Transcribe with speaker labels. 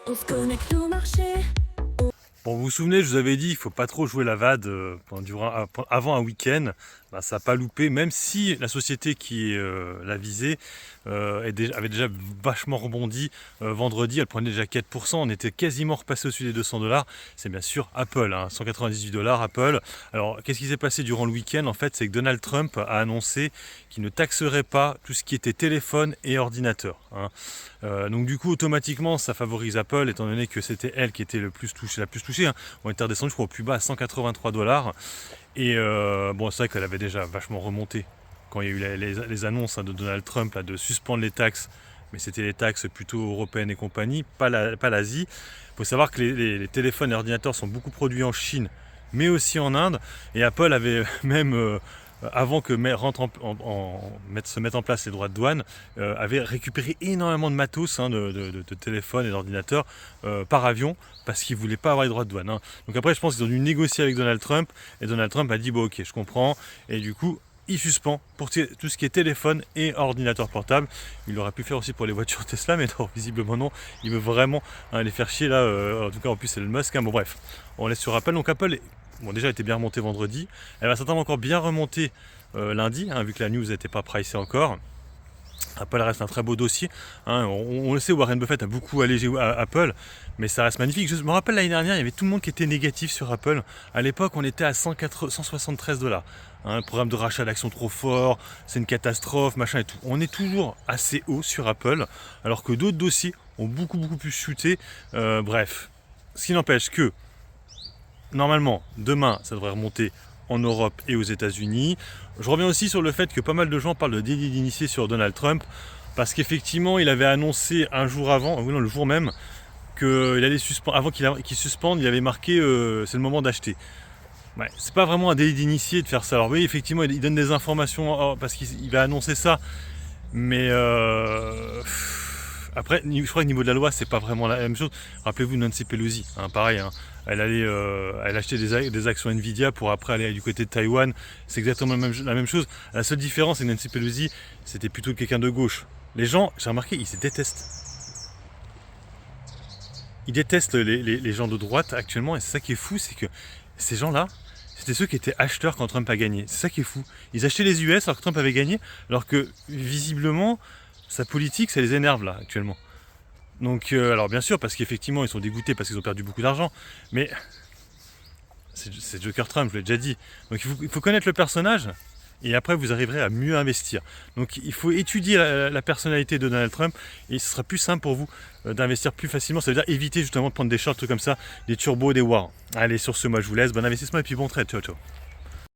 Speaker 1: On se connecte au marché.
Speaker 2: Bon, vous vous souvenez, je vous avais dit, il faut pas trop jouer la VAD avant un week-end. Ben, ça n'a pas loupé, même si la société qui l'a visée avait déjà vachement rebondi vendredi. Elle prenait déjà 4%. On était quasiment repassé au-dessus des 200 $. C'est bien sûr Apple, hein, 198 $ Apple. Alors, qu'est-ce qui s'est passé durant le week-end? En fait, c'est que Donald Trump a annoncé qu'il ne taxerait pas tout ce qui était téléphone et ordinateur, hein. Donc du coup, automatiquement, ça favorise Apple, étant donné que c'était elle qui était la plus touchée, hein. On était redescendu, je crois, au plus bas à 183 $. Et bon, c'est vrai qu'elle avait déjà vachement remonté quand il y a eu les annonces, hein, de Donald Trump là, de suspendre les taxes. Mais c'était les taxes plutôt européennes et compagnie, pas l'Asie. Il faut savoir que les téléphones et ordinateurs sont beaucoup produits en Chine, mais aussi en Inde. Et Apple avait même, avant que se mettent en place les droits de douane, avait récupéré énormément de matos, hein, de téléphones et d'ordinateurs par avion, parce qu'ils ne voulaient pas avoir les droits de douane, hein. Donc après, je pense qu'ils ont dû négocier avec Donald Trump, et Donald Trump a dit, bon ok, je comprends, et du coup, il suspend pour tout ce qui est téléphone et ordinateur portable. Il aurait pu faire aussi pour les voitures Tesla, mais non, visiblement non. Il veut vraiment, hein, les faire chier là. En tout cas, en plus, c'est le Musk, hein. Bon, bref, on laisse sur Apple. Donc, Apple, bon, déjà, était bien remontée vendredi. Elle va certainement encore bien remonter lundi, hein, vu que la news n'était pas pricée encore. Apple reste un très beau dossier, hein. On le sait, Warren Buffett a beaucoup allégé Apple, mais ça reste magnifique. Je me rappelle l'année dernière, il y avait tout le monde qui était négatif sur Apple. À l'époque, on était à 173 $. Hein, le programme de rachat d'actions trop fort, c'est une catastrophe, machin et tout. On est toujours assez haut sur Apple, alors que d'autres dossiers ont beaucoup plus chuté. Bref, ce qui n'empêche que normalement, demain, ça devrait remonter en Europe et aux États-Unis. Je reviens aussi sur le fait que pas mal de gens parlent de délit d'initié sur Donald Trump, parce qu'effectivement, il avait annoncé un jour avant, oui non, le jour même, qu'il allait suspendre, avant qu'il suspende, il avait marqué c'est le moment d'acheter. Ouais, c'est pas vraiment un délit d'initié de faire ça. Alors oui, effectivement, il donne des informations parce qu'il va annoncer ça, mais après, je crois que au niveau de la loi, c'est pas vraiment la même chose. Rappelez-vous Nancy Pelosi, hein, pareil, hein, elle achetait des actions Nvidia pour après aller du côté de Taïwan. C'est exactement la même chose. La seule différence, c'est que Nancy Pelosi, c'était plutôt quelqu'un de gauche. Les gens, j'ai remarqué, ils se détestent. Ils détestent les gens de droite actuellement, et c'est ça qui est fou, c'est que ces gens-là, c'était ceux qui étaient acheteurs quand Trump a gagné. C'est ça qui est fou. Ils achetaient les US alors que Trump avait gagné, alors que visiblement, sa politique, ça les énerve là actuellement. Donc, alors bien sûr, parce qu'effectivement, ils sont dégoûtés parce qu'ils ont perdu beaucoup d'argent, mais c'est Joker Trump, je l'ai déjà dit. Donc il faut connaître le personnage, et après vous arriverez à mieux investir. Donc il faut étudier la personnalité de Donald Trump, et ce sera plus simple pour vous d'investir plus facilement. Ça veut dire éviter justement de prendre des shorts comme ça, des turbos, des wars. Allez, sur ce, moi je vous laisse, bon investissement et puis bon trade, ciao ciao.